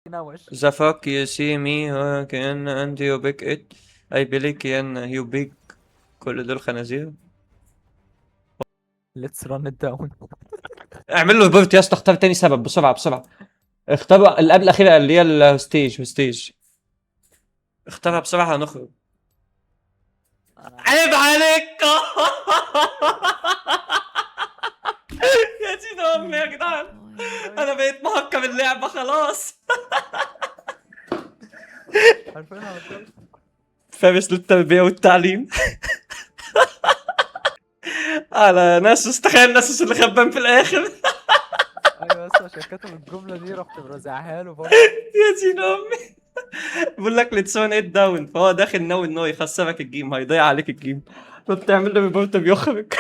نوش. The fuck you see me كأن أنت you big it I believe كأن you big. كل دول خنازير. ليتس ران ات داون. اعمل له بيفت يا اسطى. اختار تاني سبب بسرعة بسرعة. اختار اللي قبل الأخيرة اللي هي الستيج. اختارها بسرعة هنخرج. عيب عليك. يا دين امي يا جدعان. انا بقيت مهكر اللعبة خلاص. عارفين على طول. فارس للتربية والتعليم. على ناسوس. تخيل ناسوس اللي خبان في الآخر. ايوه بس عشان كتب الجمله دي رحت مرزعها له برضه. يا دين امي. بقول لك ليتس وان 8 داون، فهو داخل ناوي ان هو يخسرك الجيم، هيضيع عليك الجيم، فبتعمل له ريبورت بيخرج.